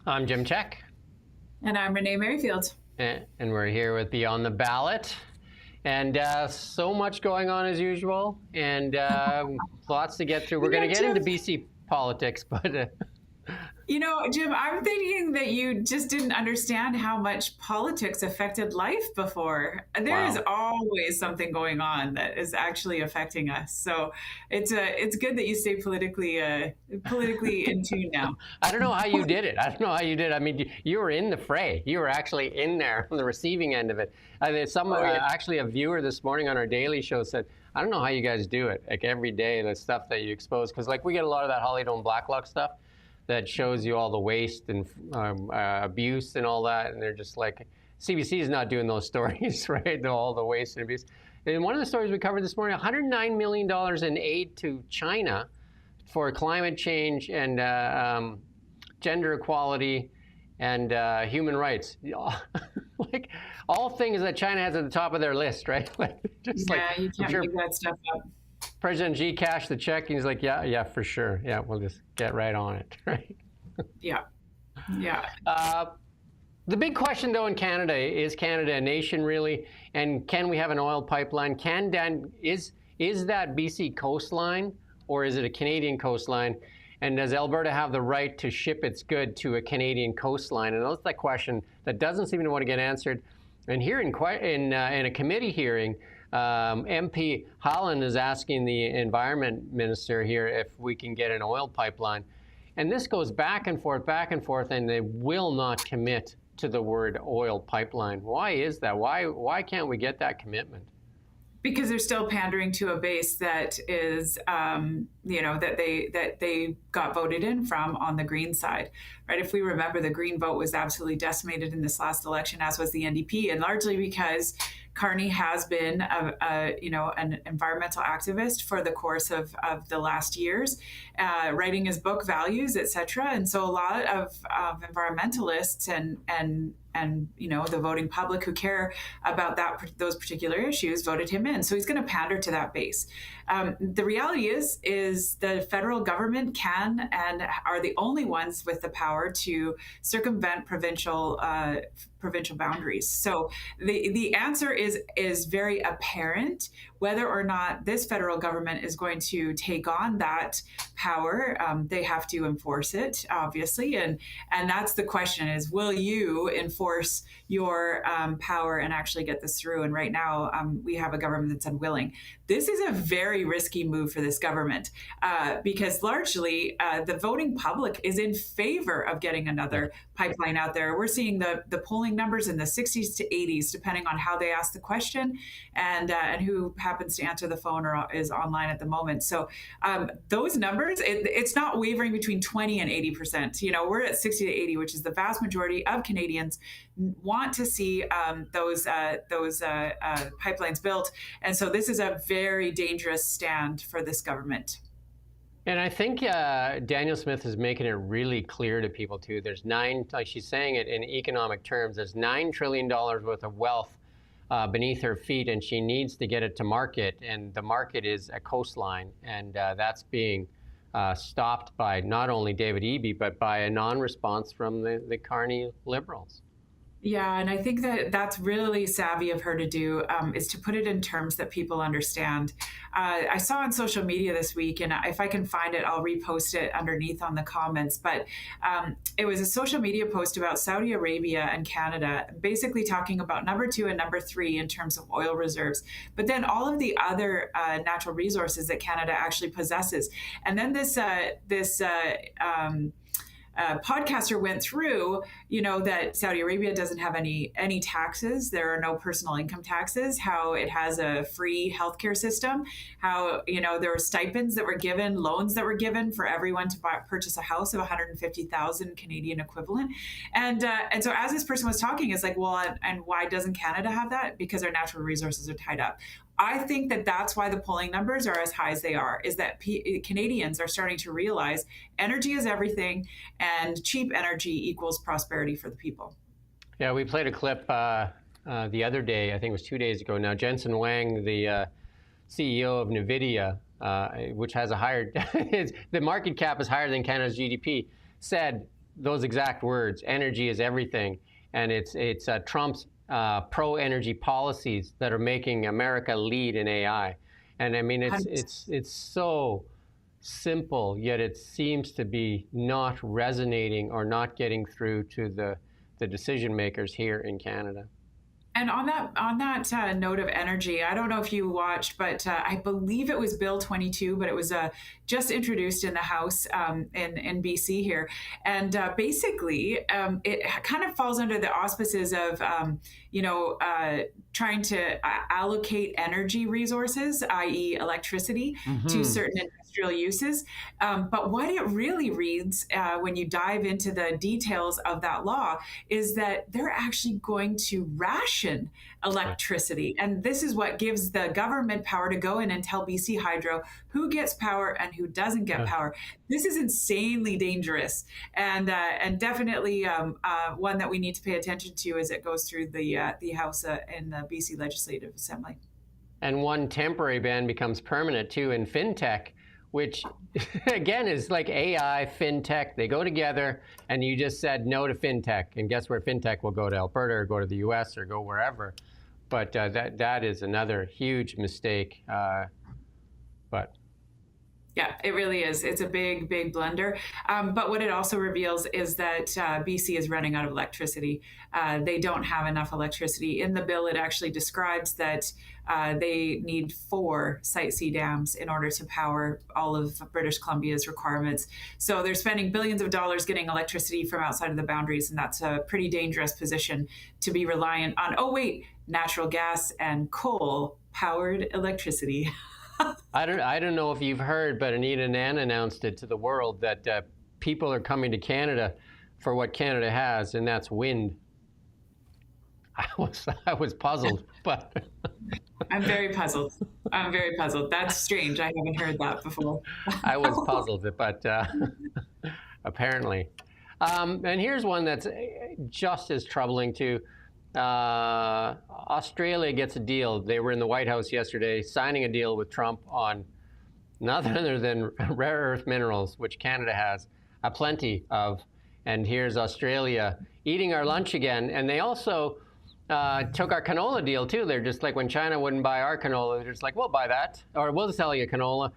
I'm Jim Check. And I'm Renee Merrifield. And we're here with Beyond the Ballot. And so much going on as usual, and lots to get through. We're going to get into BC politics, but... You know, Jim, I'm thinking that you just didn't understand how much politics affected life before. There is always something going on that is actually affecting us. So it's good that you stay politically in tune now. I don't know how you did it. I mean, you were in the fray. You were actually in there on the receiving end of it. Actually, a viewer this morning on our daily show said, I don't know how you guys do it. Like every day, the stuff that you expose, because like we get a lot of that Holly Dome Blacklock stuff that shows you all the waste and abuse and all that, and they're just like, CBC is not doing those stories, right? All the waste and abuse. And one of the stories we covered this morning, $109 million in aid to China for climate change and gender equality and human rights. Like all things that China has at the top of their list, right? Like, you can't make that stuff up. President Xi cashed the check, and he's like, yeah, for sure. Yeah, we'll just get right on it, right? Yeah. The big question, though, in Canada, is Canada a nation, really? And can we have an oil pipeline? Is that BC coastline, or is it a Canadian coastline? And does Alberta have the right to ship its good to a Canadian coastline? And that's the question that doesn't seem to want to get answered. And here in a committee hearing, MP Holland is asking the environment minister here if we can get an oil pipeline. And this goes back and forth, and they will not commit to the word oil pipeline. Why is that? Why can't we get that commitment? Because they're still pandering to a base that is, that they got voted in from on the Green side, right? If we remember, the Green vote was absolutely decimated in this last election, as was the NDP, and largely because Carney has been an environmental activist for the course of the last years, writing his book Values, etc. And so a lot of environmentalists and the voting public who care about those particular issues voted him in. So he's going to pander to that base. The reality is the federal government can and are the only ones with the power to circumvent provincial boundaries. So the answer is very apparent. Whether or not this federal government is going to take on that power, they have to enforce it, obviously, and that's the question: is will you enforce your power and actually get this through? And right now, we have a government that's unwilling. This is a very risky move for this government because largely the voting public is in favor of getting another pipeline out there. We're seeing the polling numbers in the 60s to 80s, depending on how they ask the question and who happens to answer the phone or is online at the moment. So those numbers, it's not wavering between 20 and 80%. We're at 60 to 80, which is the vast majority of Canadians want to see those pipelines built. And so this is a very dangerous stand for this government. And I think Danielle Smith is making it really clear to people, too. There's like she's saying it in economic terms, there's $9 trillion worth of wealth beneath her feet, and she needs to get it to market. And the market is a coastline, and that's being stopped by not only David Eby, but by a non-response from the Carney Liberals. Yeah, and I think that's really savvy of her to do, is to put it in terms that people understand. I saw on social media this week, and if I can find it, I'll repost it underneath on the comments, but it was a social media post about Saudi Arabia and Canada, basically talking about number 2 and number 3 in terms of oil reserves, but then all of the other natural resources that Canada actually possesses. And then this podcaster went through, that Saudi Arabia doesn't have any taxes. There are no personal income taxes, how it has a free healthcare system, how, there were stipends that were given, loans that were given for everyone to purchase a house of 150,000 Canadian equivalent. And so as this person was talking, it's like, well, and why doesn't Canada have that? Because our natural resources are tied up. I think that's why the polling numbers are as high as they are, is that Canadians are starting to realize energy is everything and cheap energy equals prosperity for the people. Yeah, we played a clip the other day, I think it was 2 days ago now. Jensen Huang, the CEO of NVIDIA, which has a higher, the market cap is higher than Canada's GDP, said those exact words. Energy is everything, and it's Trump's pro-energy policies that are making America lead in AI. And I mean, it's so simple, yet it seems to be not resonating or not getting through to the decision makers here in Canada. And on that note of energy, I don't know if you watched, but I believe it was Bill 22, but it was just introduced in the House in BC here, and basically it kind of falls under the auspices of trying to allocate energy resources, i.e., electricity, to certain industrial uses. But what it really reads when you dive into the details of that law is that they're actually going to ration electricity. And this is what gives the government power to go in and tell BC Hydro who gets power and who doesn't get power. This is insanely dangerous, and definitely one that we need to pay attention to as it goes through the House and the BC Legislative Assembly. And one temporary ban becomes permanent too in fintech, which again is like AI, fintech. They go together, and you just said no to fintech, and guess where fintech will go? To Alberta or go to the US or go wherever. But that is another huge mistake. But yeah, it really is. It's a big, big blunder. But what it also reveals is that BC is running out of electricity. They don't have enough electricity. In the bill, it actually describes that they need 4 Site C dams in order to power all of British Columbia's requirements. So they're spending billions of dollars getting electricity from outside of the boundaries, and that's a pretty dangerous position to be reliant on, natural gas and coal-powered electricity. I don't know if you've heard, but Anita Nan announced it to the world that people are coming to Canada for what Canada has, and that's wind. I was puzzled, but I'm very puzzled. That's strange. I haven't heard that before. I was puzzled, but apparently. And here's one that's just as troubling too. Australia gets a deal. They were in the White House yesterday signing a deal with Trump on nothing other than rare earth minerals, which Canada has a plenty of. And here's Australia eating our lunch again. And they also took our canola deal too. They're just like, when China wouldn't buy our canola, they're just like, we'll buy that, or we'll sell you canola.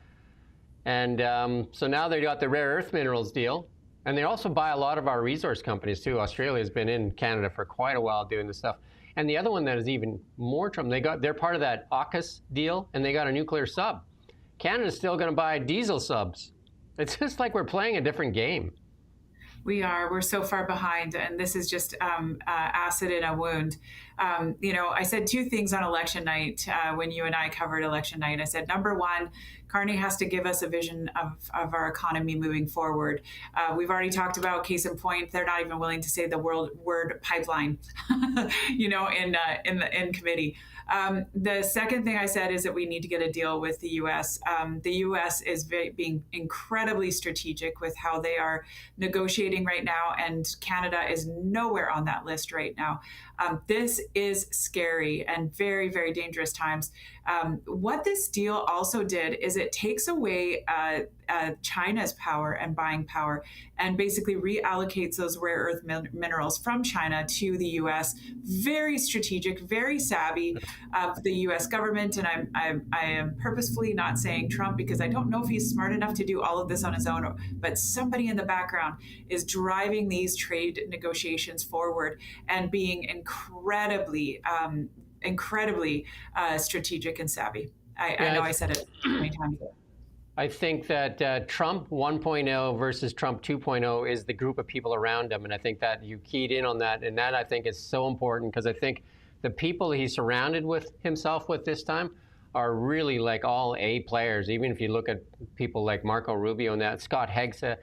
And so now they got the rare earth minerals deal. And they also buy a lot of our resource companies too. Australia's been in Canada for quite a while doing this stuff. And the other one that is even more trouble, they're part of that AUKUS deal, and they got a nuclear sub. Canada's still going to buy diesel subs. It's just like we're playing a different game. We're so far behind, and this is just acid in a wound. I said 2 things on election night when you and I covered election night. I said, number one, Carney has to give us a vision of our economy moving forward. We've already talked about, case in point, they're not even willing to say the word pipeline, in committee. The second thing I said is that we need to get a deal with the U.S. The U.S. is being incredibly strategic with how they are negotiating right now, and Canada is nowhere on that list right now. This is scary and very, very dangerous times. What this deal also did is it takes away China's power and buying power, and basically reallocates those rare earth minerals from China to the U.S. Very strategic, very savvy of the U.S. government. And I am purposefully not saying Trump, because I don't know if he's smart enough to do all of this on his own, but somebody in the background is driving these trade negotiations forward and being incredibly strategic and savvy. I know I said it many times ago. I think that Trump 1.0 versus Trump 2.0 is the group of people around him. And I think that you keyed in on that. And that, I think, is so important, because I think the people he surrounded himself with this time are really like all A players. Even if you look at people like Marco Rubio and that, Scott Hessent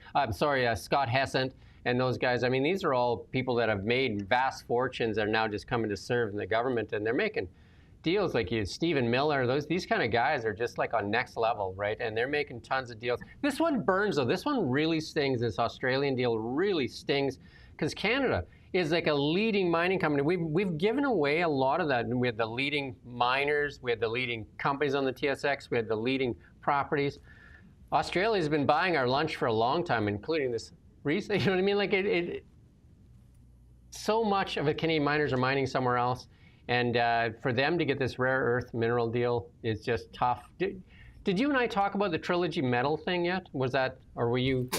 and those guys. I mean, these are all people that have made vast fortunes that are now just coming to serve in the government, and they're making deals like Stephen Miller. These kind of guys are just like on next level, right? And they're making tons of deals. This one burns though. This one really stings. This Australian deal really stings, because Canada is like a leading mining company. We've given away a lot of that. We had the leading miners, we had the leading companies on the TSX, we had the leading properties. Australia's been buying our lunch for a long time, including this recently. You know what I mean? Like so much of the Canadian miners are mining somewhere else, and for them to get this rare earth mineral deal is just tough. Did you and I talk about the Trilogy metal thing yet? Was that, or were you?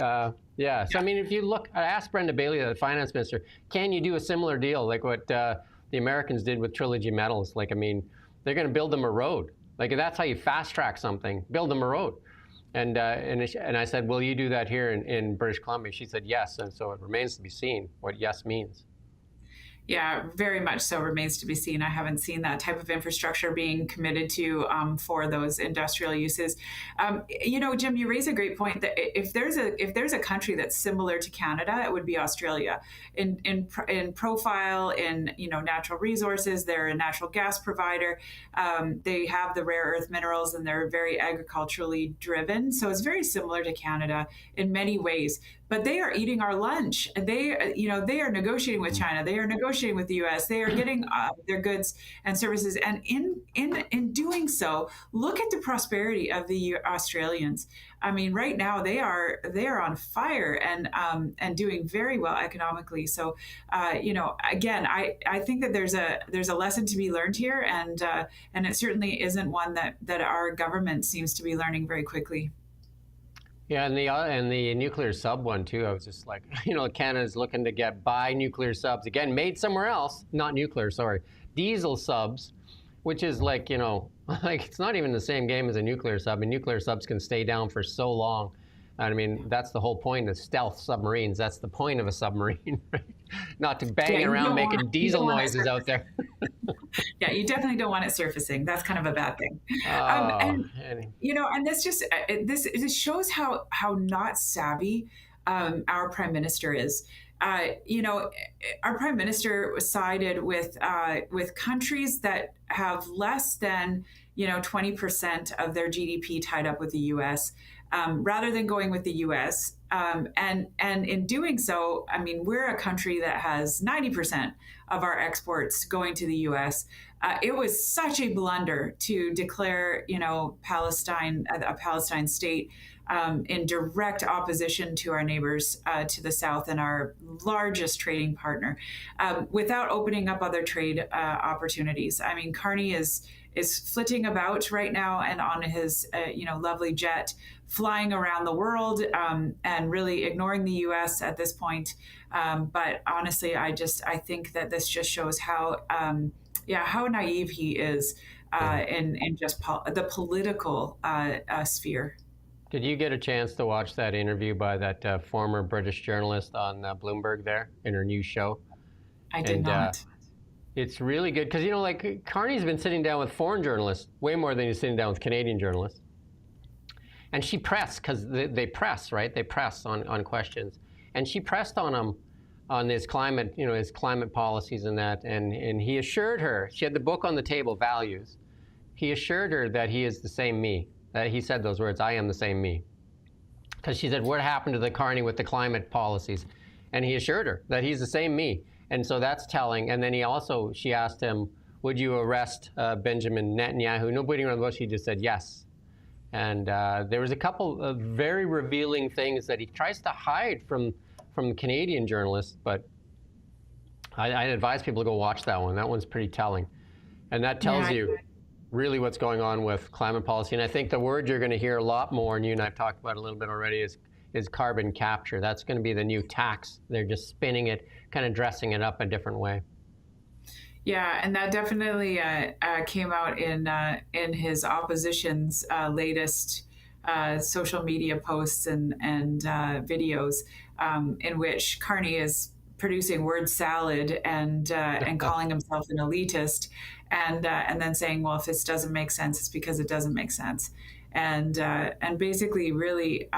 Yeah. So I mean, if you look, I asked Brenda Bailey, the finance minister, can you do a similar deal like what the Americans did with Trilogy Metals? Like, I mean, they're going to build them a road. Like, that's how you fast track something. Build them a road. And I said, will you do that here in British Columbia? She said yes. And so it remains to be seen what yes means. Yeah, very much so, remains to be seen. I haven't seen that type of infrastructure being committed to for those industrial uses. You know, Jim, you raise a great point that if there's a country that's similar to Canada, it would be Australia. In profile, in natural resources, they're a natural gas provider. They have the rare earth minerals, and they're very agriculturally driven. So it's very similar to Canada in many ways. But they are eating our lunch. They are negotiating with China. They are negotiating with the U.S. They are getting their goods and services. And in doing so, look at the prosperity of the Australians. I mean, right now they are on fire and doing very well economically. So, again, I think that there's a lesson to be learned here, and it certainly isn't one that our government seems to be learning very quickly. Yeah, and the nuclear sub one too. I was just like, Canada's looking to buy nuclear subs again, made somewhere else, not nuclear, sorry, diesel subs, which is like, like it's not even the same game as a nuclear sub. And nuclear subs can stay down for so long. And I mean, that's the whole point of stealth submarines. That's the point of a submarine, right? Not to bang around making diesel noises out there. Yeah, you definitely don't want it surfacing. That's kind of a bad thing. And this just this shows how not savvy our prime minister is. Our prime minister sided with countries that have less than 20% of their GDP tied up with the U.S. Rather than going with the U.S. And in doing so, I mean, we're a country that has 90% of our exports going to the U.S. It was such a blunder to declare, Palestine a Palestine state in direct opposition to our neighbors to the south and our largest trading partner, without opening up other trade opportunities. I mean, Carney is flitting about right now and on his lovely jet, flying around the world and really ignoring the U.S. at this point. But honestly, I think that this just shows how naive he is in just the political sphere. Did you get a chance to watch that interview by that former British journalist on Bloomberg there in her new show? I did not. It's really good because, like Carney's been sitting down with foreign journalists way more than he's sitting down with Canadian journalists. And she pressed, because they press, right? They press on questions. And she pressed on him on his climate, his climate policies and that. And he assured her, she had the book on the table, Values. He assured her that he is the same me. That he said those words, I am the same me. Because she said, what happened to the Carney with the climate policies? And he assured her that he's the same me. And so that's telling. And then she asked him, would you arrest Benjamin Netanyahu? No beating around the bush, he just said yes. And there was a couple of very revealing things that he tries to hide from Canadian journalists, but I'd advise people to go watch that one. That one's pretty telling. And that tells you really what's going on with climate policy. And I think the word you're going to hear a lot more, and you and I have talked about it a little bit already, is carbon capture. That's going to be the new tax. They're just spinning it, kind of dressing it up a different way. Yeah, and that definitely came out in his opposition's latest social media posts and videos, in which Carney is producing word salad and calling himself an elitist, and then saying, well, if this doesn't make sense, it's because it doesn't make sense. And basically, really,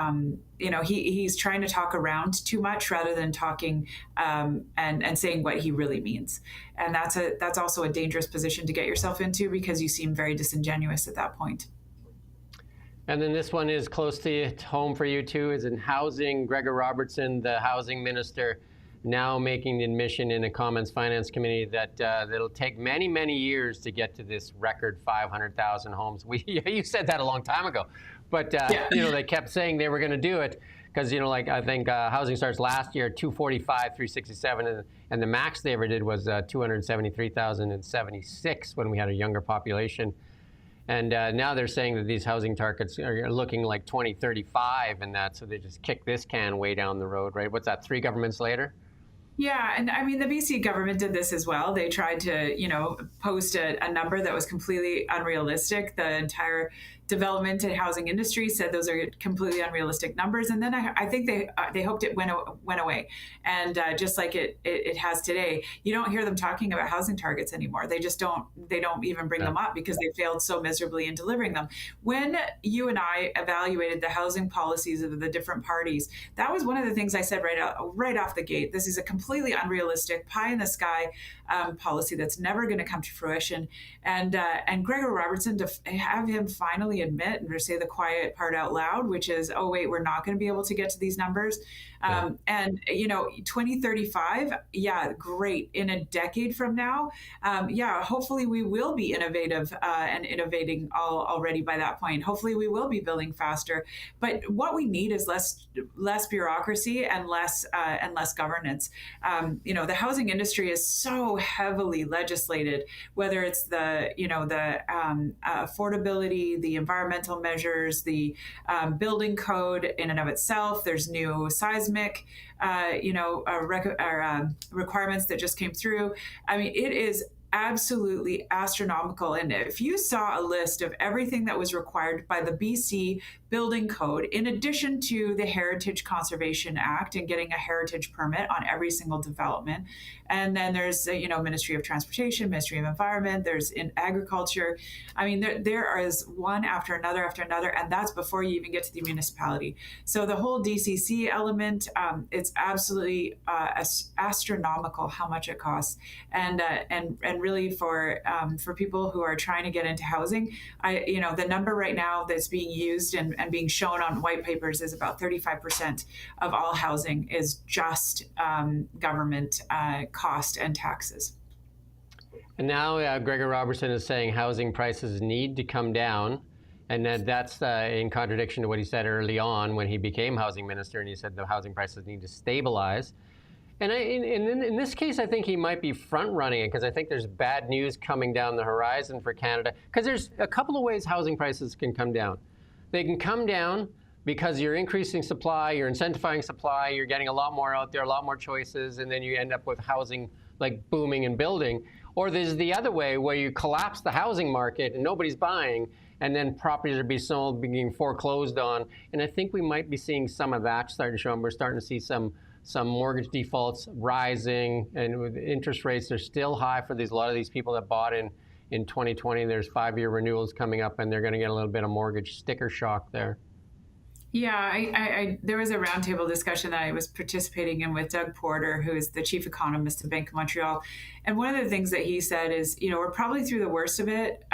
he's trying to talk around too much rather than talking and saying what he really means. And that's also a dangerous position to get yourself into, because you seem very disingenuous at that point. And then this one is close to home for you too. Is in housing. Gregor Robertson, the housing minister, now making the admission in the Commons Finance Committee that it'll take many, many years to get to this record 500,000 homes. You said that a long time ago, but they kept saying they were going to do it because like I think housing starts last year 245, 367, and the max they ever did was 273,076 when we had a younger population. And now they're saying that these housing targets are looking like 2035 and that, so they just kick this can way down the road, right? What's that, 3 governments later? Yeah, and I mean, the BC government did this as well. They tried to, post a number that was completely unrealistic. The entire development and housing industry said those are completely unrealistic numbers, and then I think they hoped it went away, and just like it has today, you don't hear them talking about housing targets anymore. They just don't. They don't even bring them up because they failed so miserably in delivering them. When you and I evaluated the housing policies of the different parties, that was one of the things I said right off the gate. This is a completely unrealistic, pie in the sky policy that's never going to come to fruition. And Gregor Robertson, to have him finally admit and to say the quiet part out loud, which is, oh wait, we're not going to be able to get to these numbers. And 2035, yeah, great. In a decade from now, hopefully we will be innovative and innovating already by that point. Hopefully we will be building faster. But what we need is less bureaucracy and less governance. The housing industry is so heavily legislated, whether it's the affordability, the environmental measures, the building code in and of itself. There's new seismic, requirements that just came through. I mean, it is absolutely astronomical. And if you saw a list of everything that was required by the BC building code, in addition to the Heritage Conservation Act and getting a heritage permit on every single development, and then there's Ministry of Transportation, Ministry of Environment, there's in agriculture. I mean, there is one after another, and that's before you even get to the municipality. So the whole DCC element, it's absolutely astronomical how much it costs, and really for people who are trying to get into housing, the number right now that's being used and being shown on white papers is about 35% of all housing is just government cost and taxes. And now Gregor Robertson is saying housing prices need to come down, and that's in contradiction to what he said early on when he became housing minister, and he said the housing prices need to stabilize. And in this case, I think he might be front-running it, because I think there's bad news coming down the horizon for Canada, because there's a couple of ways housing prices can come down. They can come down because you're increasing supply, you're incentivizing supply, you're getting a lot more out there, a lot more choices, and then you end up with housing like booming and building. Or there's the other way where you collapse the housing market and nobody's buying, and then properties are being sold, being foreclosed on. And I think we might be seeing some of that starting to show, and we're starting to see some mortgage defaults rising, and with interest rates are still high for a lot of these people that bought in 2020. There's 5-year renewals coming up, and they're going to get a little bit of mortgage sticker shock there. Yeah, there was a roundtable discussion that I was participating in with Doug Porter, who is the chief economist of Bank of Montreal. And one of the things that he said is, we're probably through the worst of it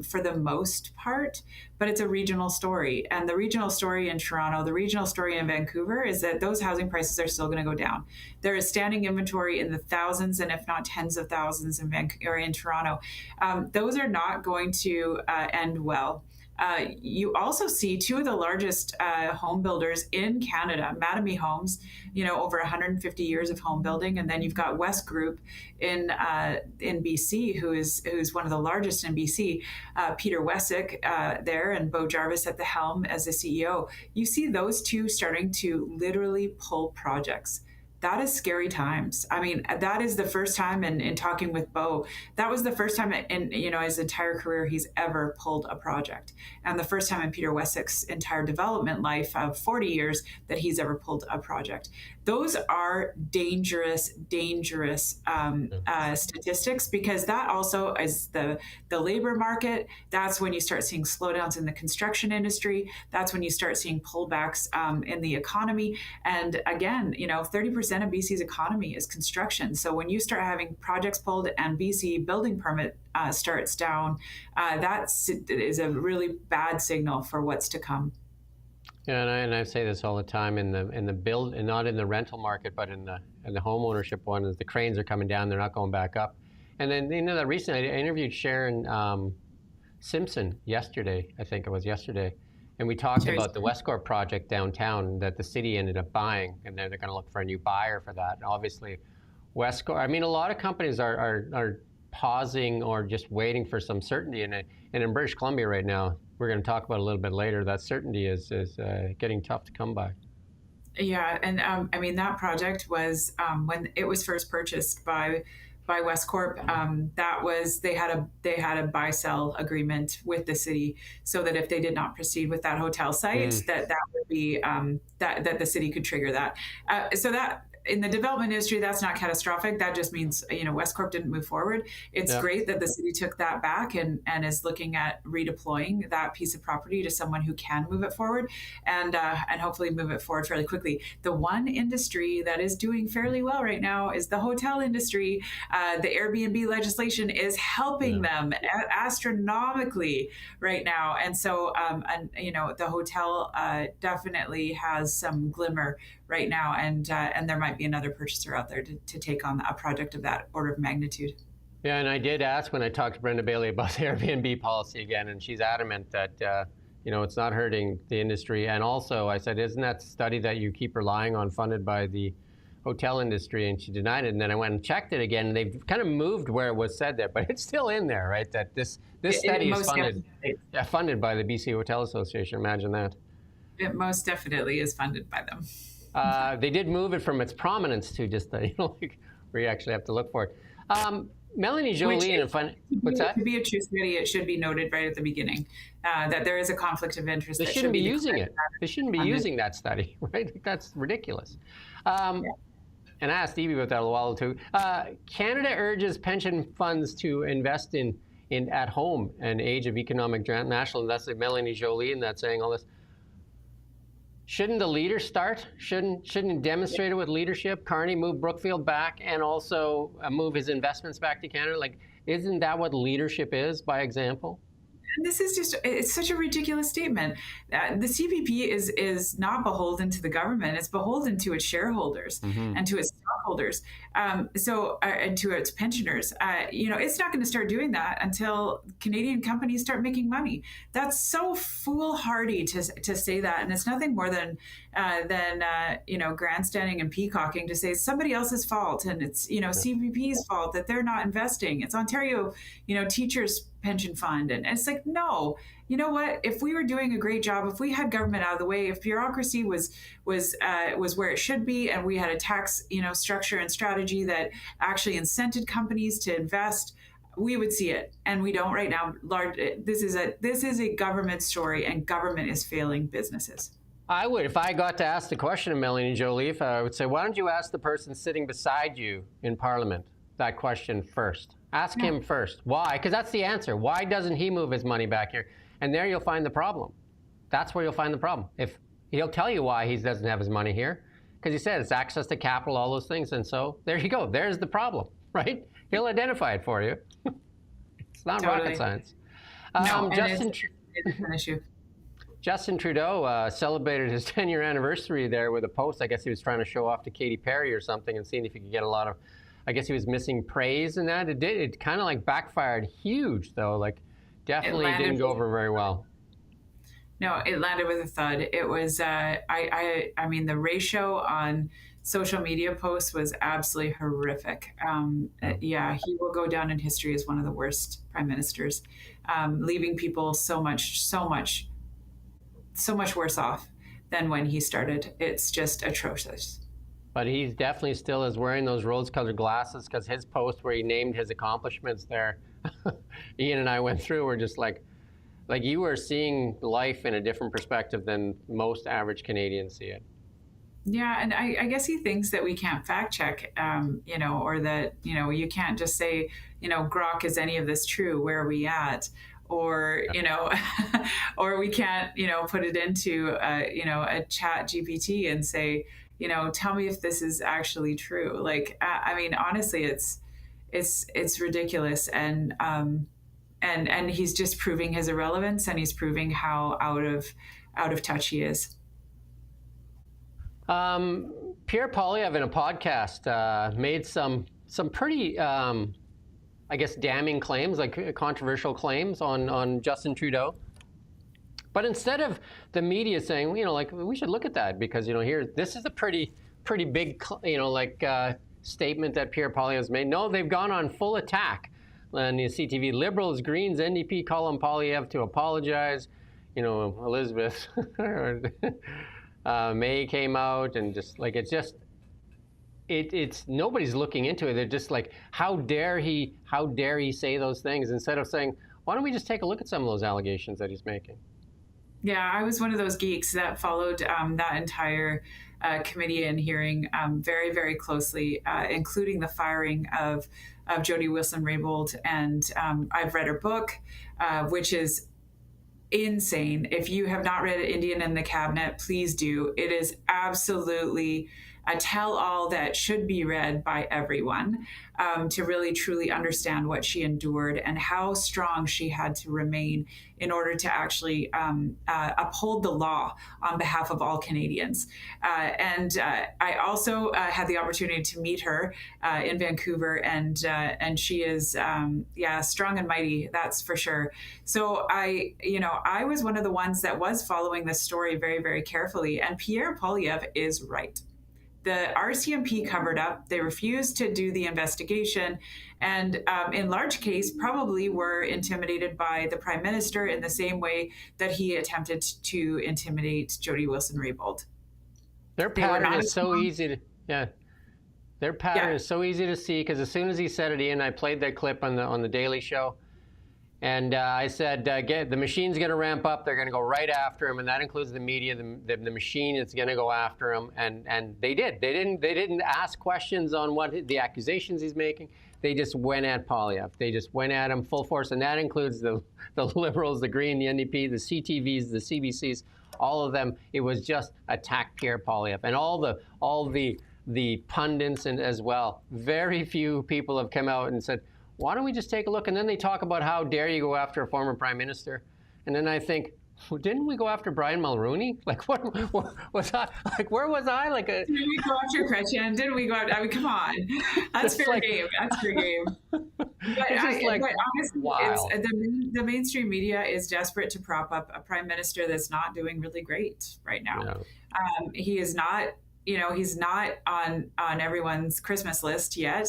for the most part, but it's a regional story. And the regional story in Toronto, the regional story in Vancouver is that those housing prices are still going to go down. There is standing inventory in the thousands and if not tens of thousands in Vancouver, in Toronto. Those are not going to end well. You also see 2 of the largest home builders in Canada, Mattamy Homes, over 150 years of home building, and then you've got West Group in BC, who's one of the largest in BC. Peter Wessick there, and Bo Jarvis at the helm as the CEO. You see those 2 starting to literally pull projects. That is scary times. I mean, that is the first time in talking with Bo, that was the first time in his entire career he's ever pulled a project. And the first time in Peter Wessick's entire development life of 40 years that he's ever pulled a project. Those are dangerous statistics, because that also is the labor market. That's when you start seeing slowdowns in the construction industry. That's when you start seeing pullbacks in the economy. And again, 30% of BC's economy is construction. So when you start having projects pulled and BC building permit starts down, that is a really bad signal for what's to come. Yeah, and I say this all the time in the build, and not in the rental market, but in the home ownership one, is the cranes are coming down, they're not going back up. And then that recently I interviewed Sharon Simpson yesterday, I think it was yesterday, And we talked about the Westcorp project downtown that the city ended up buying, and they're going to look for a new buyer for that. And obviously, Westcorp, I mean, a lot of companies are pausing or just waiting for some certainty. And in British Columbia right now, we're going to talk about a little bit later, that certainty is getting tough to come by. Yeah, and I mean, that project was when it was first purchased by Westcorp. That was they had a buy-sell agreement with the city, so that if they did not proceed with that hotel site, that would be that the city could trigger that. So that in the development industry, that's not catastrophic. That just means, Westcorp didn't move forward. It's great that the city took that back and is looking at redeploying that piece of property to someone who can move it forward and hopefully move it forward fairly quickly. The one industry that is doing fairly well right now is the hotel industry. The Airbnb legislation is helping them astronomically right now. And so, the hotel definitely has some glimmer right now, and there might be another purchaser out there to take on a project of that order of magnitude. Yeah, and I did ask when I talked to Brenda Bailey about the Airbnb policy again, and she's adamant that it's not hurting the industry. And also, I said, isn't that study that you keep relying on funded by the hotel industry? And she denied it. And then I went and checked it again, and they've kind of moved where it was said there, but it's still in there, right? That this study is funded by the BC Hotel Association. Imagine that. It most definitely is funded by them. They did move it from its prominence to just where you actually have to look for it. Melanie Jolie, what's that? To be a true study, it should be noted right at the beginning that there is a conflict of interest. They shouldn't be using it. They shouldn't be using that study, right? That's ridiculous. And I asked Evie about that a while too. Canada urges pension funds to invest in at home an age of economic national. That's Melanie Jolie, and that's saying all this. Shouldn't the leader start? Shouldn't he demonstrate it with leadership? Carney move Brookfield back and also move his investments back to Canada? Isn't that what leadership is, by example? This is it's such a ridiculous statement. The CPP is not beholden to the government. It's beholden to its shareholders and to its stockholders, and to its pensioners. It's not going to start doing that until Canadian companies start making money. That's so foolhardy to say that, and it's nothing more than grandstanding and peacocking to say it's somebody else's fault, and it's CPP's fault that they're not investing. It's Ontario, teachers' pension fund, and it's like, no, you know what? If we were doing a great job, if we had government out of the way, if bureaucracy was where it should be, and we had a tax structure and strategy that actually incented companies to invest, we would see it, and we don't right now. This is a government story, and government is failing businesses. I would, if I got to ask the question of Melanie Jolie, I would say, why don't you ask the person sitting beside you in Parliament that question first? Ask him first. Why? Because that's the answer. Why doesn't he move his money back here? And there you'll find the problem. That's where you'll find the problem. If he'll tell you why he doesn't have his money here, because he said it's access to capital, all those things. And so there you go. There's the problem, right? He'll identify it for you. It's not rocket science. No, it's an issue. Justin Trudeau celebrated his 10-year anniversary there with a post. I guess he was trying to show off to Katy Perry or something and seeing if he could get a lot of, I guess he was missing praise in that. It kind of backfired huge though. Definitely didn't go over very well. No, it landed with a thud. It was, I mean, the ratio on social media posts was absolutely horrific. He will go down in history as one of the worst prime ministers, leaving people so much worse off than when he started. It's just atrocious. But he's definitely still is wearing those rose-colored glasses, because his post where he named his accomplishments there, Ian and I went through, were just like you were seeing life in a different perspective than most average Canadians see it. Yeah, and I guess he thinks that we can't fact check, or that, you can't just say, grok, is any of this true? Where are we at? Or, or we can't, put it into, a chat GPT and say, tell me if this is actually true. I mean, honestly, it's ridiculous. And he's just proving his irrelevance, and he's proving how out of touch he is. Pierre Poilievre in a podcast made some pretty, I guess, damning claims, controversial claims on Justin Trudeau. But instead of the media saying, like, we should look at that because, here, this is a pretty big, statement that Pierre Poilievre's made. No, they've gone on full attack. And the CTV, Liberals, Greens, NDP call on Poilievre to apologize. Elizabeth May came out and just like, it's nobody's looking into it. They're just like, how dare he say those things, instead of saying, why don't we just take a look at some of those allegations that he's making? Yeah, I was one of those geeks that followed that entire committee and hearing very, very closely, including the firing of Jody Wilson-Raybould. And I've read her book, which is insane. If you have not read Indian in the Cabinet, please do. It is absolutely a tell-all that should be read by everyone, to really truly understand what she endured and how strong she had to remain in order to actually uphold the law on behalf of all Canadians. And I also had the opportunity to meet her in Vancouver, and she is strong and mighty, that's for sure. So I was one of the ones that was following this story very, very carefully, and Pierre Poilievre is right. The RCMP covered up. They refused to do the investigation, and in large case, probably were intimidated by the Prime Minister in the same way that he attempted to intimidate Jody Wilson-Raybould. Their pattern is so easy to, Their pattern is so easy to see, because as soon as he said it, Ian, I played that clip on the Daily Show. And I said, the machine's going to ramp up. They're going to go right after him, and that includes the media. The machine is going to go after him, and they did. They didn't ask questions on what the accusations he's making. They just went at Poilievre. They just went at him full force, and that includes the Liberals, the Green, the NDP, the CTVs, the CBCs, all of them. It was just attack Pierre Poilievre, and all the pundits and as well. Very few people have come out and said, why don't we just take a look? And then they talk about how dare you go after a former prime minister. And then I think, well, didn't we go after Brian Mulroney? Like, what was I? Like, where was I? Like, didn't we go after Chrétien? Didn't we go after, I mean, come on. That's fair game. That's fair game. But honestly, wow. The mainstream media is desperate to prop up a prime minister that's not doing really great right now. No. He is not. He's not on everyone's Christmas list yet.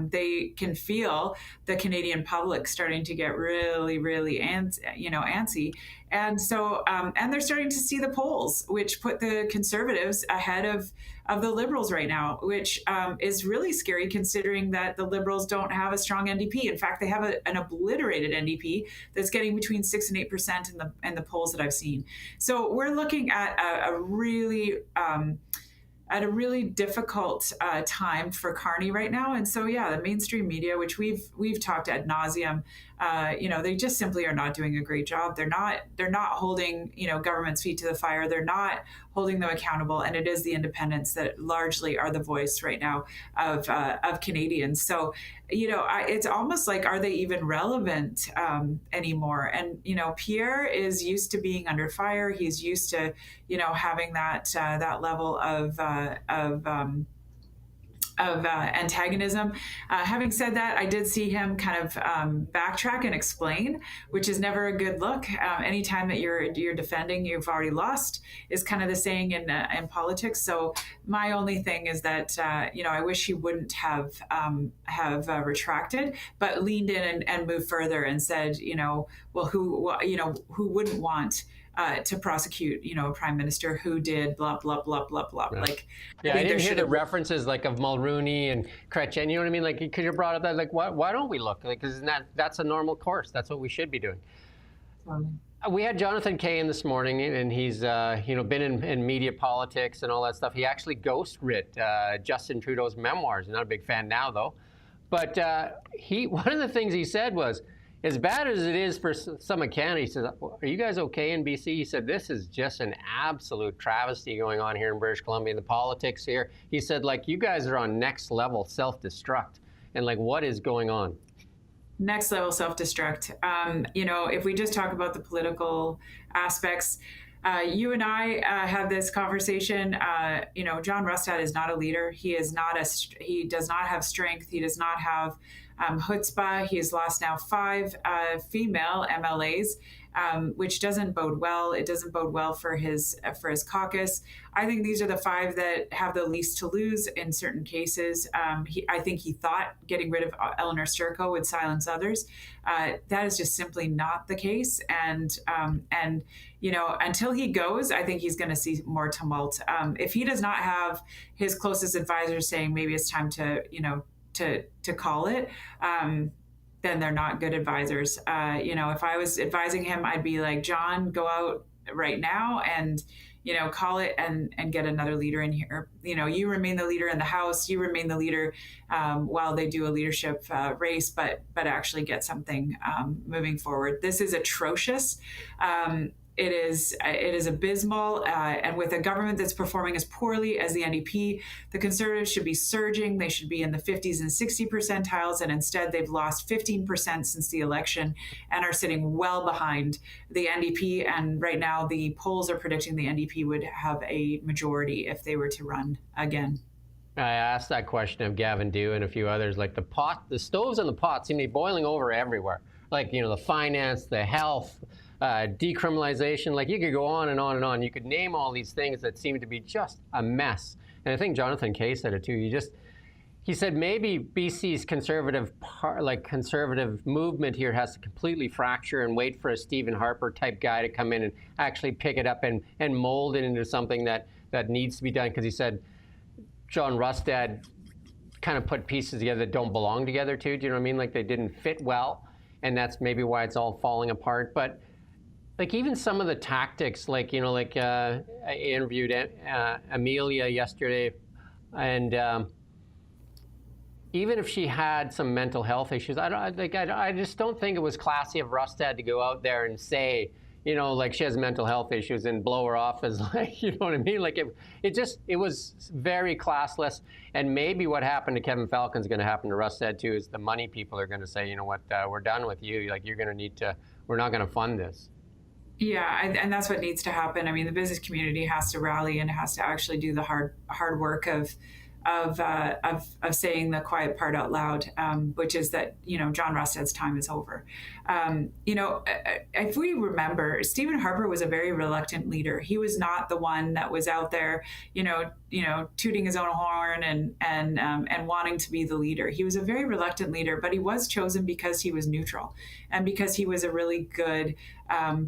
They can feel the Canadian public starting to get really, really antsy. And so, and they're starting to see the polls, which put the Conservatives ahead of the Liberals right now, which is really scary considering that the Liberals don't have a strong NDP. In fact, they have an obliterated NDP that's getting between 6% and 8% in the polls that I've seen. So we're looking at a really difficult time for Carney right now. And so, the mainstream media, which we've talked ad nauseum, they just simply are not doing a great job. They're not holding, government's feet to the fire. They're not holding them accountable. And it is the independents that largely are the voice right now of Canadians. So, it's almost like, are they even relevant anymore? And, Pierre is used to being under fire. He's used to, having that level of antagonism. Having said that, I did see him kind of backtrack and explain, which is never a good look. Anytime that you're defending, you've already lost, is kind of the saying in politics. So my only thing is that I wish he wouldn't have retracted, but leaned in and moved further and said, well, who wouldn't want to prosecute, a prime minister who did blah, blah, blah, blah, blah. Right. Like, I didn't hear the references like of Mulroney and Chrétien. You know what I mean? Like, because you brought up that, like, why don't we look? Like, because that's a normal course. That's what we should be doing. We had Jonathan Kay in this morning, and he's been in media politics and all that stuff. He actually ghost writ Justin Trudeau's memoirs. I'm not a big fan now, though. But one of the things he said was, as bad as it is for some of Canada, he says, are you guys okay in BC? He said, this is just an absolute travesty going on here in British Columbia, the politics here. He said, like, you guys are on next level self-destruct. And, like, what is going on? Next level self-destruct. If we just talk about the political aspects, you and I had this conversation. John Rustad is not a leader. He does not have strength. He does not have chutzpah. He has lost now 5 female MLAs, which doesn't bode well. It doesn't bode well for his caucus. I think these are the 5 that have the least to lose in certain cases. I think he thought getting rid of Eleanor Sturko would silence others. That is just simply not the case. And until he goes, I think he's going to see more tumult. If he does not have his closest advisors saying maybe it's time to call it, then they're not good advisors. If I was advising him, I'd be like, John, go out right now and call it and get another leader in here. You remain the leader in the House. You remain the leader while they do a leadership race, but actually get something moving forward. This is atrocious. It is abysmal, and with a government that's performing as poorly as the NDP, the Conservatives should be surging. They should be in the 50s and 60 percentiles, and instead they've lost 15% since the election and are sitting well behind the NDP. And right now the polls are predicting the NDP would have a majority if they were to run again. I asked that question of Gavin Dew and a few others. Like the stoves and the pot seem to be boiling over everywhere. Like, the finance, the health, decriminalization, like you could go on and on and on. You could name all these things that seem to be just a mess. And I think Jonathan Kay said it too. He said maybe BC's conservative movement here has to completely fracture and wait for a Stephen Harper type guy to come in and actually pick it up and mold it into something that needs to be done. Because he said John Rustad kind of put pieces together that don't belong together too. Do you know what I mean? Like they didn't fit well. And that's maybe why it's all falling apart. But like even some of the tactics, I interviewed Amelia yesterday, and even if she had some mental health issues, I just don't think it was classy of Rustad to go out there and say, like she has mental health issues and blow her off as like, you know what I mean? Like it was very classless. And maybe what happened to Kevin Falcon's going to happen to Rustad too, is the money people are going to say, you know what, we're done with you. Like you're going to we're not going to fund this. Yeah, and that's what needs to happen. I mean, the business community has to rally and has to actually do the hard work of saying the quiet part out loud, which is that John Rustad's time is over. If we remember, Stephen Harper was a very reluctant leader. He was not the one that was out there, tooting his own horn and wanting to be the leader. He was a very reluctant leader, but he was chosen because he was neutral and because he was a really good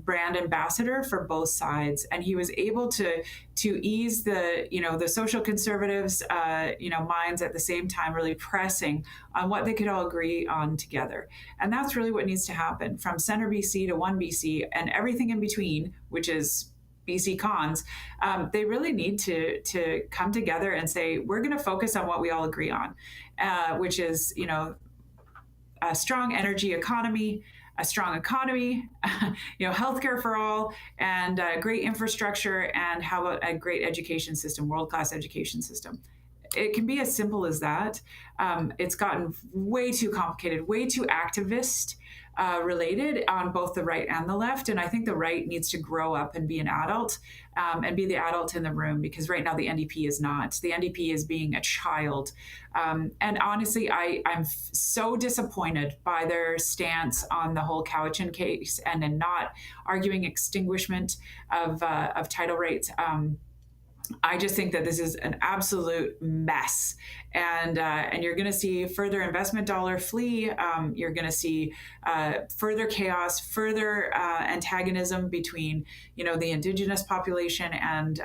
brand ambassador for both sides, and he was able to ease the social conservatives minds at the same time, really pressing on what they could all agree on together. And that's really what needs to happen from Centre BC to One BC and everything in between, which is BC cons. They really need to come together and say, we're going to focus on what we all agree on, which is a strong energy economy, a strong economy, healthcare for all, and great infrastructure, and how about a great education system, world-class education system. It can be as simple as that. It's gotten way too complicated, way too activist related on both the right and the left. And I think the right needs to grow up and be an adult and be the adult in the room, because right now the NDP is not. The NDP is being a child. And honestly, I'm so disappointed by their stance on the whole Cowichan case and in not arguing extinguishment of title rights. I just think that this is an absolute mess, and you're going to see further investment dollar flee. You're going to see further chaos, further antagonism between the Indigenous population and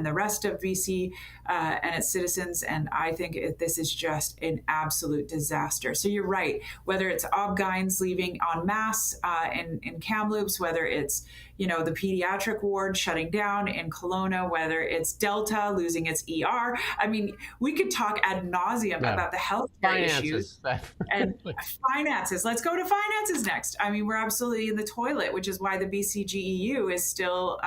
the rest of BC and its citizens. And I think this is just an absolute disaster. So you're right. Whether it's Obgyn's leaving en masse in Kamloops, whether it's the pediatric ward shutting down in Kelowna, whether it's Delta losing its ER. I mean, we could talk ad nauseum about the healthcare issues and finances. Let's go to finances next. I mean, we're absolutely in the toilet, which is why the BCGEU is still,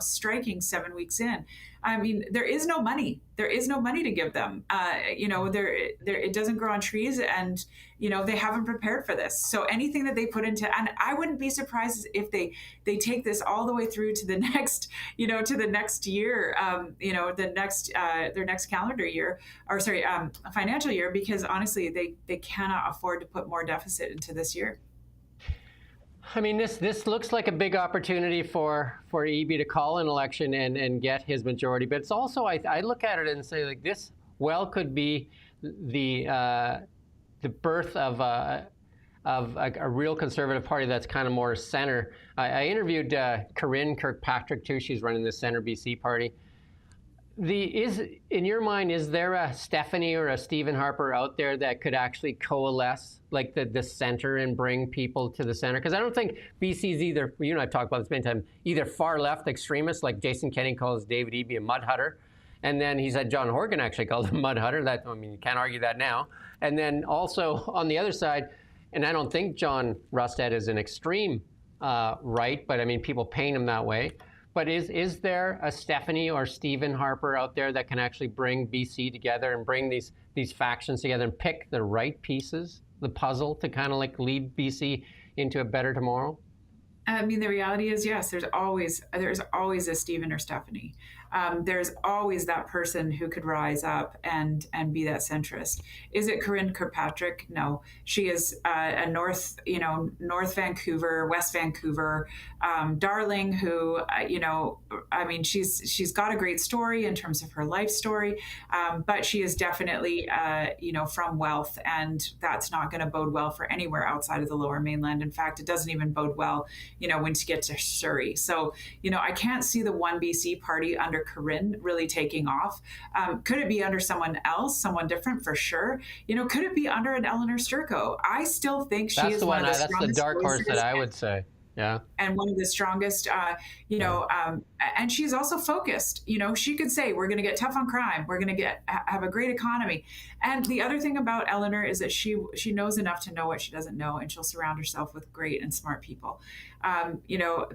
striking 7 weeks in. I mean, there is no money. there is no money to give them. It doesn't grow on trees, and they haven't prepared for this. So anything that they put into, and I wouldn't be surprised if they take this all the way through to the next, to the next year, their next calendar year, or sorry, financial year, because honestly, they cannot afford to put more deficit into this year. I mean, this looks like a big opportunity for Eby to call an election and get his majority. But it's also, I look at it and say, like, this could be the birth of a real conservative party that's kind of more center. I interviewed Corinne Kirkpatrick too. She's running the Centre BC party. In your mind, is there a Stephanie or a Stephen Harper out there that could actually coalesce like the center and bring people to the center? Because I don't think BC's either, you and I have talked about this many times, either far left extremists like Jason Kenney calls David Eby a mud hutter. And then he said John Horgan actually called him mud hutter. You can't argue that now. And then also on the other side, and I don't think John Rustad is an extreme right, but I mean, people paint him that way. But is there a Stephanie or Stephen Harper out there that can actually bring BC together and bring these factions together and pick the right pieces, the puzzle, to kind of like lead BC into a better tomorrow? I mean, the reality is, yes, there's always a Stephen or Stephanie. There's always that person who could rise up and be that centrist. Is it Corinne Kirkpatrick? No, she is a North Vancouver, West Vancouver darling who, I mean, she's got a great story in terms of her life story, but she is definitely, from wealth, and that's not going to bode well for anywhere outside of the Lower Mainland. In fact, it doesn't even bode well, once you get to Surrey. So, I can't see the One BC party under Corinne really taking off. Could it be under someone else, someone different? For sure. Could it be under an Eleanor Sturko? I still think she is one of the strongest. That's the dark horse that I would say. Yeah. And one of the strongest, and she's also focused. She could say, we're going to get tough on crime. We're going to have a great economy. And the other thing about Eleanor is that she knows enough to know what she doesn't know, and she'll surround herself with great and smart people.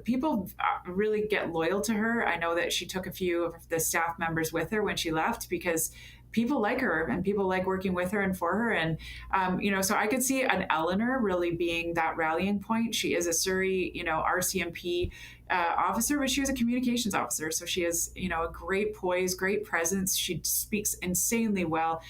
People really get loyal to her. I know that she took a few of the staff members with her when she left because people like her and people like working with her and for her. And, so I could see an Eleanor really being that rallying point. She is a Surrey, RCMP officer, but she was a communications officer. So she has, a great poise, great presence. She speaks insanely well.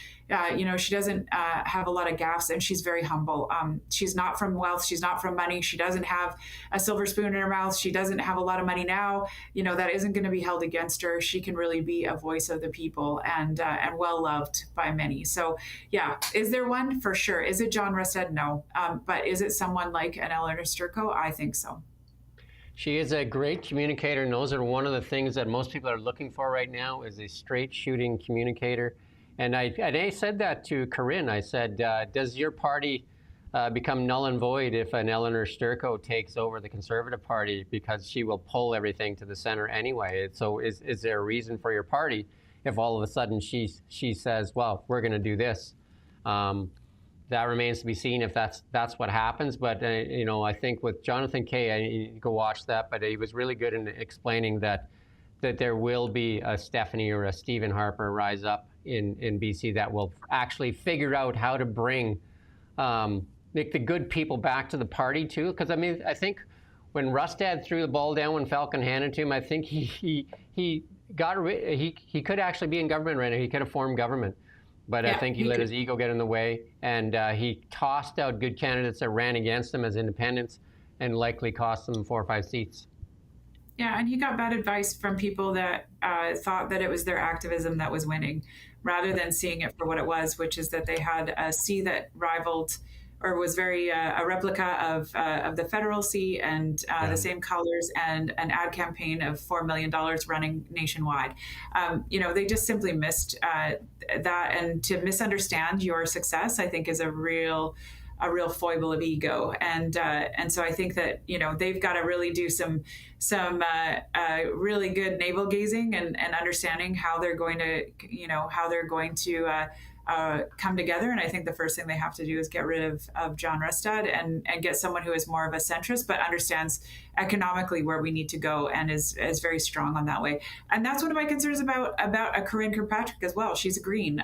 She doesn't have a lot of gaffes, and she's very humble. She's not from wealth. She's not from money. She doesn't have a silver spoon in her mouth. She doesn't have a lot of money now. That isn't going to be held against her. She can really be a voice of the people and well loved by many. So, yeah, is there one? For sure. Is it John Rustad? No. But is it someone like an Eleanor Sturko? I think so. She is a great communicator, and those are one of the things that most people are looking for right now, is a straight shooting communicator. And I said that to Corinne. I said, does your party become null and void if an Eleanor Sturko takes over the Conservative Party, because she will pull everything to the center anyway? So is there a reason for your party if all of a sudden she says, well, we're going to do this? That remains to be seen if that's what happens. But, I think with Jonathan Kay, you go watch that, but he was really good in explaining that there will be a Stephanie or a Stephen Harper rise up in BC that will actually figure out how to bring the good people back to the party too. Because, I think when Rustad threw the ball down when Falcon handed to him, I think he could actually be in government right now. He could have formed government. But yeah, I think he let his ego get in the way, and he tossed out good candidates that ran against him as independents and likely cost them 4 or 5 seats. Yeah, and he got bad advice from people that thought that it was their activism that was winning, rather than seeing it for what it was, which is that they had a C that rivaled or was very a replica of the federal C and the same colors, and an ad campaign of $4 million running nationwide. They just simply missed that. And to misunderstand your success, I think, is a real foible of ego. And so I think that, they've got to really do some really good navel gazing and understanding how they're going to, come together. And I think the first thing they have to do is get rid of John Rustad and get someone who is more of a centrist, but understands economically where we need to go and is very strong on that way. And that's one of my concerns about a Corinne Kirkpatrick as well. She's a Green.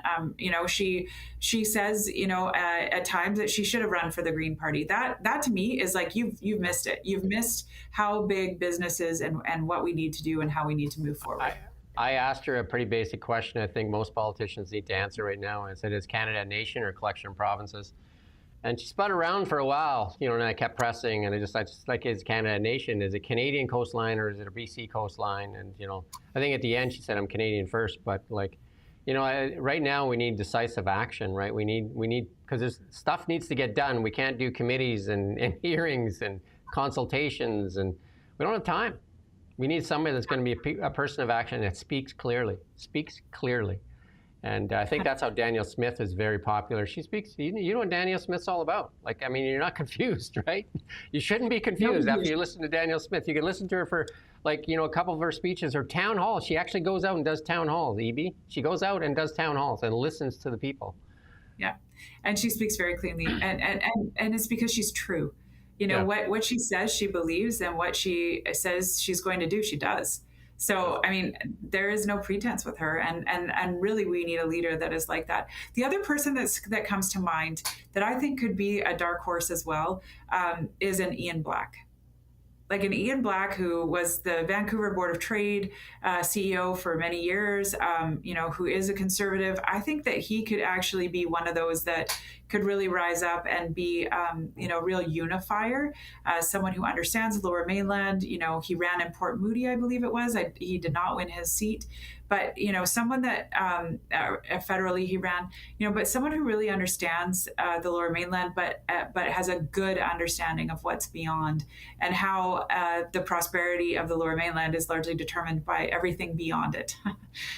She says, at times that she should have run for the Green Party. That to me is like, you've missed it. You've missed how big business is and what we need to do and how we need to move forward. I asked her a pretty basic question I think most politicians need to answer right now. I said, is Canada a nation or a collection of provinces? And she spun around for a while, and I kept pressing, and I just like, is Canada a nation? Is it Canadian coastline or is it a BC coastline? And, I think at the end she said, I'm Canadian first, but right now we need decisive action, right? We need, because stuff needs to get done. We can't do committees and hearings and consultations, and we don't have time. We need somebody that's going to be a person of action that speaks clearly. And I think that's how Danielle Smith is very popular. She speaks, you know what Danielle Smith's all about. You're not confused, right? You shouldn't be confused after you listen to Danielle Smith. You can listen to her for a couple of her speeches or town halls. She actually goes out and does town halls, EB. She goes out and does town halls and listens to the people. Yeah, and she speaks very cleanly. And it's because she's true. What she says she believes, and what she says she's going to do, she does. So, there is no pretense with her, and really we need a leader that is like that. The other person that comes to mind that I think could be a dark horse as well is an Ian Black. Like an Ian Black, who was the Vancouver Board of Trade CEO for many years, who is a conservative. I think that he could actually be one of those that could really rise up and be, a real unifier, someone who understands the Lower Mainland. He ran in Port Moody, I believe it was. He did not win his seat. But, someone that federally he ran, but someone who really understands the Lower Mainland, but has a good understanding of what's beyond and how the prosperity of the Lower Mainland is largely determined by everything beyond it.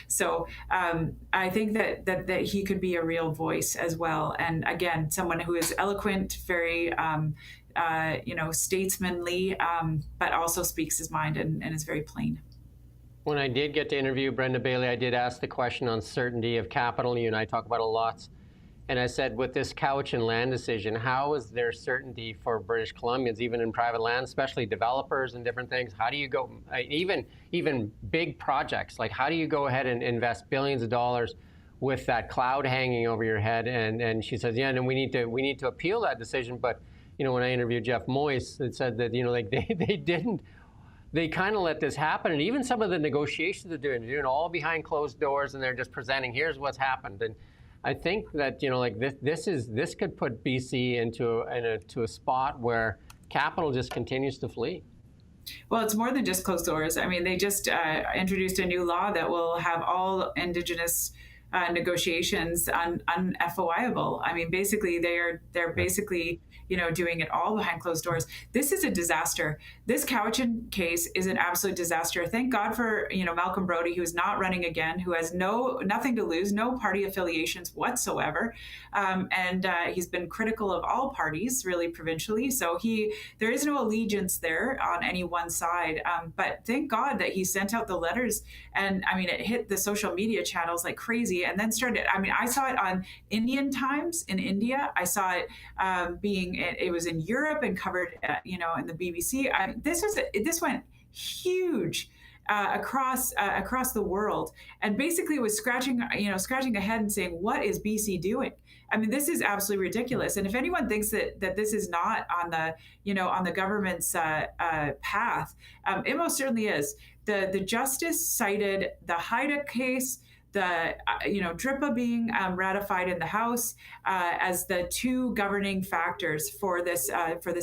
So I think that he could be a real voice as well. And again, someone who is eloquent, very, statesmanly, but also speaks his mind and is very plain. When I did get to interview Brenda Bailey, I did ask the question on certainty of capital. You and I talk about it a lot. And I said, with this couch and land decision, how is there certainty for British Columbians, even in private land, especially developers and different things? How do you go, even big projects, like how do you go ahead and invest billions of dollars with that cloud hanging over your head? And she says, yeah, and we need to appeal that decision. But, when I interviewed Jeff Moyes, it said that, they didn't. They kind of let this happen, and even some of the negotiations they're doing all behind closed doors, and they're just presenting, here's what's happened. And I think that this could put BC into a spot where capital just continues to flee. Well, it's more than just closed doors. They just introduced a new law that will have all Indigenous negotiations un-FOIable. Basically, they're basically doing it all behind closed doors. This is a disaster. This Cowichan case is an absolute disaster. Thank God for Malcolm Brodie, who's not running again, who has nothing to lose, no party affiliations whatsoever, and he's been critical of all parties, really provincially. So there is no allegiance there on any one side. But thank God that he sent out the letters, and it hit the social media channels like crazy, and then started. I saw it on Indian Times in India. I saw it it was in Europe and covered, in the BBC. This went huge across the world, and basically was scratching a head and saying, what is BC doing? This is absolutely ridiculous. And if anyone thinks that this is not on the government's path, it most certainly is. The justice cited the Haida case, the DRIPA being ratified in the House as the two governing factors for this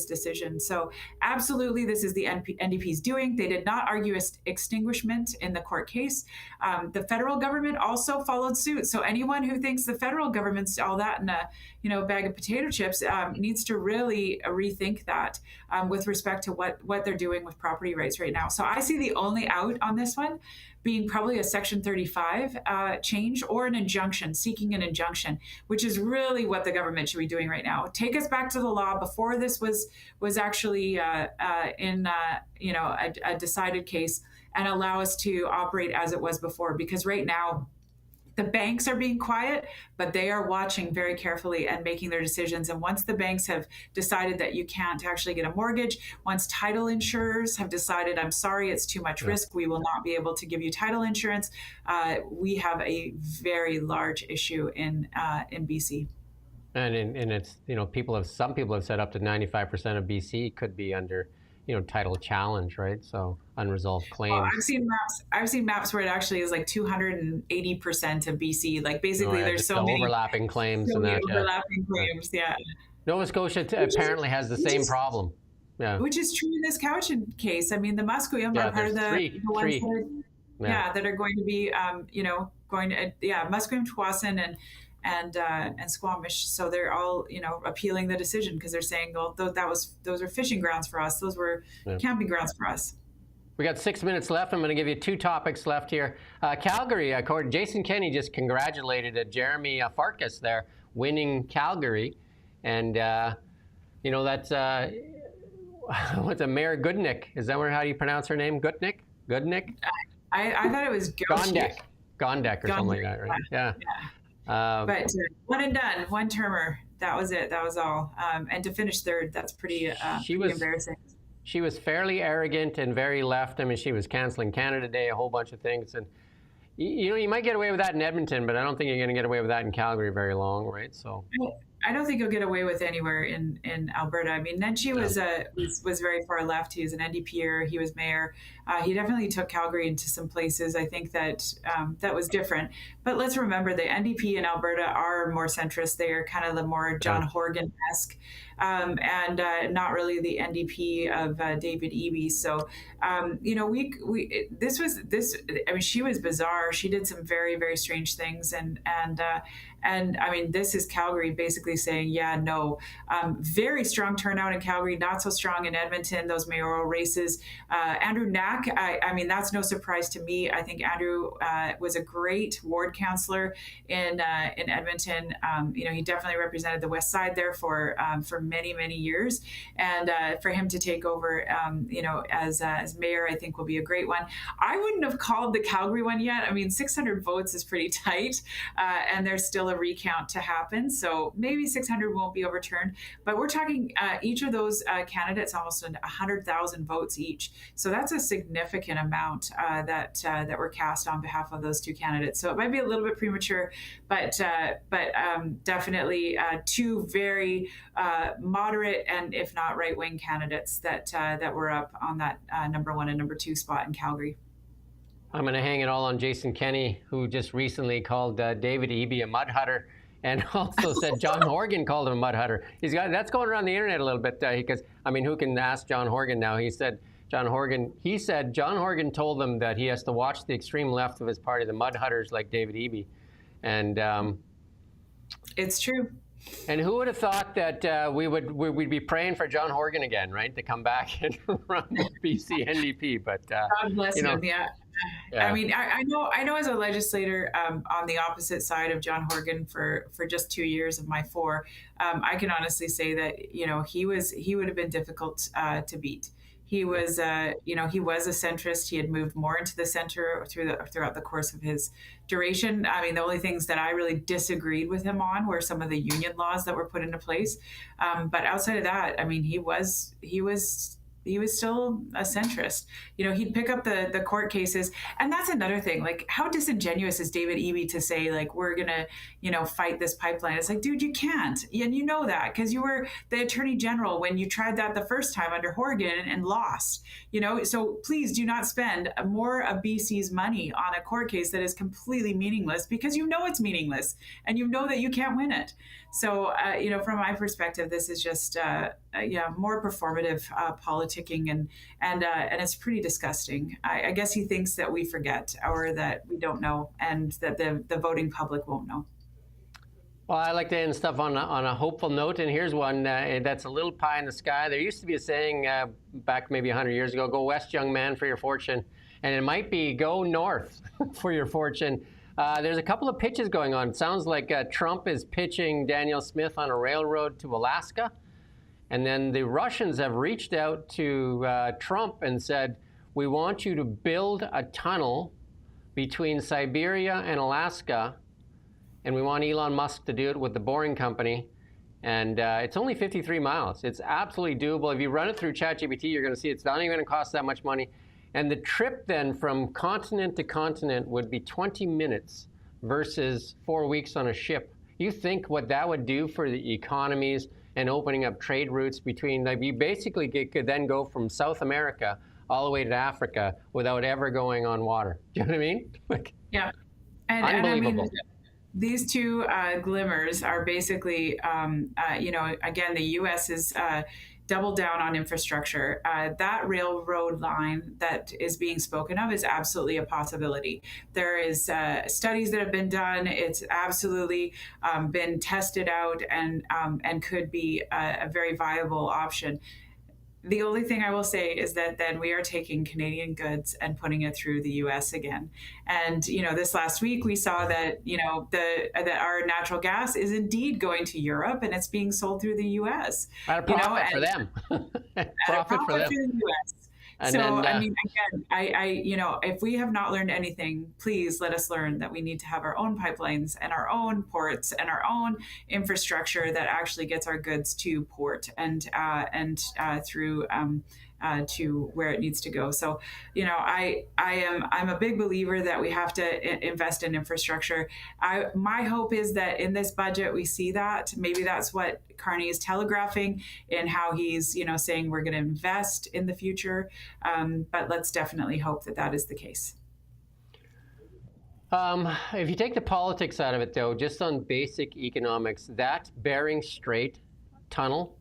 decision. So absolutely, this is the NDP's doing. They did not argue extinguishment in the court case. The federal government also followed suit. So anyone who thinks the federal government's all that in a bag of potato chips needs to really rethink that with respect to what they're doing with property rights right now. So I see the only out on this one being probably a Section 35 change or an injunction, seeking an injunction, which is really what the government should be doing right now. Take us back to the law before this was actually in a decided case, and allow us to operate as it was before. Because right now, The banks are being quiet, but they are watching very carefully and making their decisions. And once the banks have decided that you can't actually get a mortgage, once title insurers have decided, I'm sorry, it's too much risk, we will not be able to give you title insurance, we have a very large issue in BC. And it's, some people have said up to 95% of BC could be under, title challenge, right? So unresolved claims. Well, I've seen maps where it actually is like 280% of BC. Like basically, there's so many overlapping claims and that. Overlapping claims, yeah. Nova Scotia apparently has the same problem. Yeah. Which is true in this Cowichan case. I mean, the Musqueam are part of the ones that are going to be, Musqueam, Tsawwassen, and Squamish. So they're all, appealing the decision because they're saying, well, those are fishing grounds for us. Those were camping grounds for us. We got 6 minutes left. I'm going to give you 2 topics left here. Calgary, Jason Kenney just congratulated Jeremy Farkas there, winning Calgary. And, that's, what's a Mayor Goodnick? Is that how you pronounce her name? Goodnick? I thought it was Gondek or something like that, right? Yeah. But one and done, one termer. That was it. That was all. And to finish third, that's pretty embarrassing. She was fairly arrogant and very left. I mean, she was canceling Canada Day, a whole bunch of things. And, you might get away with that in Edmonton, but I don't think you're going to get away with that in Calgary very long, right? So I don't think you'll get away with anywhere in Alberta. I mean, Nenshi was very far left. He was an NDPer. He was mayor. He definitely took Calgary into some places. I think that that was different. But let's remember the NDP in Alberta are more centrist. They are kind of the more John Horgan-esque, and not really the NDP of David Eby. So, she was bizarre. She did some very, very strange things, and I mean, this is Calgary basically saying, no. Very strong turnout in Calgary, not so strong in Edmonton, those mayoral races. Andrew Knack, I mean, that's no surprise to me. I think Andrew was a great ward councillor in Edmonton. He definitely represented the West Side there for many, many years. And for him to take over, as mayor, I think will be a great one. I wouldn't have called the Calgary one yet. I mean, 600 votes is pretty tight, and there's still a recount to happen. So maybe 600 won't be overturned, but we're talking each of those candidates almost 100,000 votes each. So that's a significant amount that were cast on behalf of those 2 candidates. So it might be a little bit premature, but definitely 2 very moderate and if not right-wing candidates that were up on that number 1 and number 2 spot in Calgary. I'm going to hang it all on Jason Kenney, who just recently called David Eby a mudhutter, and also said John Horgan called him a mudhutter. That's going around the internet a little bit because, who can ask John Horgan now? He said John Horgan told them that he has to watch the extreme left of his party, the mudhutters like David Eby. And it's true. And who would have thought that we'd be praying for John Horgan again, right, to come back and run the BC NDP? But God bless him. Yeah. I mean, I know as a legislator on the opposite side of John Horgan for just 2 years of my 4, I can honestly say that he would have been difficult to beat. He was he was a centrist. He had moved more into the center throughout the course of his duration. I mean, the only things that I really disagreed with him on were some of the union laws that were put into place. But outside of that, I mean, he was still a centrist. He'd pick up the court cases. And that's another thing. Like, how disingenuous is David Eby to say, like, we're going to, fight this pipeline? It's like, dude, you can't. And you know that because you were the attorney general when you tried that the first time under Horgan and lost. So please do not spend more of BC's money on a court case that is completely meaningless because it's meaningless and you know that you can't win it. So, from my perspective, this is just, more performative politicking, and it's pretty disgusting. I guess he thinks that we forget or that we don't know, and that the voting public won't know. Well, I like to end stuff on a hopeful note, and here's one that's a little pie in the sky. There used to be a saying back maybe 100 years ago, go west, young man, for your fortune. And it might be go north for your fortune. There's a couple of pitches going on. It sounds like Trump is pitching Danielle Smith on a railroad to Alaska. And then the Russians have reached out to Trump and said, we want you to build a tunnel between Siberia and Alaska and we want Elon Musk to do it with the Boring Company. And it's only 53 miles. It's absolutely doable. If you run it through ChatGPT, you're going to see it's not even going to cost that much money. And the trip then from continent to continent would be 20 minutes versus 4 weeks on a ship. You think what that would do for the economies and opening up trade routes between, like, you basically could then go from South America all the way to Africa without ever going on water. Do you know what I mean? Like, Yeah. unbelievable. I mean, these two glimmers are basically, again, the U.S. is doubled down on infrastructure. That railroad line that is being spoken of is absolutely a possibility. There is studies that have been done. It's absolutely been tested out and could be a very viable option. The only thing I will say is that then we are taking Canadian goods and putting it through the U.S. again. And this last week we saw that that our natural gas is indeed going to Europe and it's being sold through the U.S. At a profit for them. Profit for them. For the U.S. And so then, I mean, again, if we have not learned anything, please let us learn that we need to have our own pipelines and our own ports and our own infrastructure that actually gets our goods to port and through to where it needs to go. So, I'm a big believer that we have to invest in infrastructure. My hope is that in this budget we see that. Maybe that's what Carney is telegraphing in how he's saying we're going to invest in the future. But let's definitely hope that that is the case. If you take the politics out of it, though, just on basic economics, that Bering Strait tunnel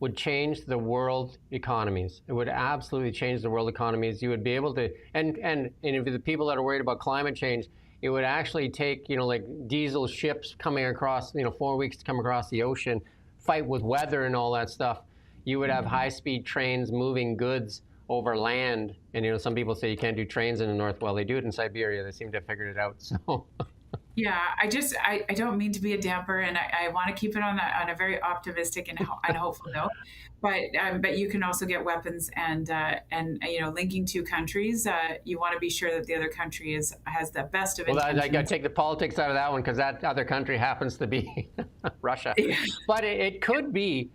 would change the world economies. It would absolutely change the world economies. You would be able to, and if the people that are worried about climate change, it would actually take, like diesel ships coming across, 4 weeks to come across the ocean, fight with weather and all that stuff. You would have high-speed trains moving goods over land. And, some people say you can't do trains in the north. Well, they do it in Siberia. They seem to have figured it out, so. Yeah, I don't mean to be a damper, and I want to keep it on a very optimistic and hopeful note. But you can also get weapons and linking two countries. You want to be sure that the other country has the best of it. Well, I got to take the politics out of that one because that other country happens to be Russia. Yeah. But it could be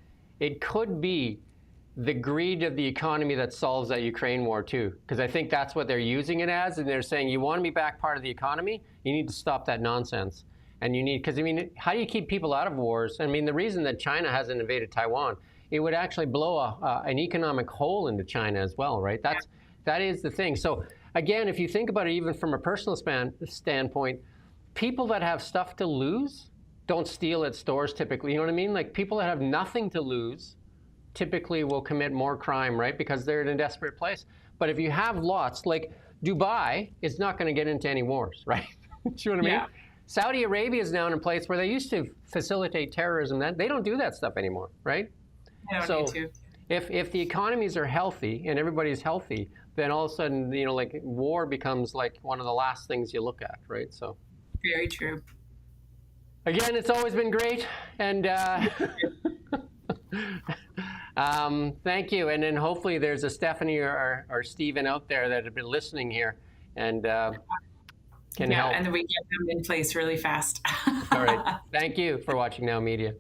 the greed of the economy that solves that Ukraine war too, because I think that's what they're using it as, and they're saying you want to be back part of the economy, you need to stop that nonsense, and because how do you keep people out of wars? I mean, the reason that China hasn't invaded Taiwan, it would actually blow an economic hole into China as well, right? That is the thing. So again, if you think about it, even from a personal standpoint, people that have stuff to lose don't steal at stores typically. You know what I mean? Like people that have nothing to lose typically will commit more crime, right? Because they're in a desperate place. But if you have lots, like Dubai is not going to get into any wars, right? Do you know what I mean? Yeah. Saudi Arabia is now in a place where they used to facilitate terrorism. They don't do that stuff anymore, right? They don't need to. If the economies are healthy and everybody's healthy, then all of a sudden, like war becomes like one of the last things you look at, right? So. Very true. Again, it's always been great, and thank you. And then hopefully there's a Stephanie or Stephen out there that have been listening here and can help. And then we get them in place really fast. All right. Thank you for watching Now Media.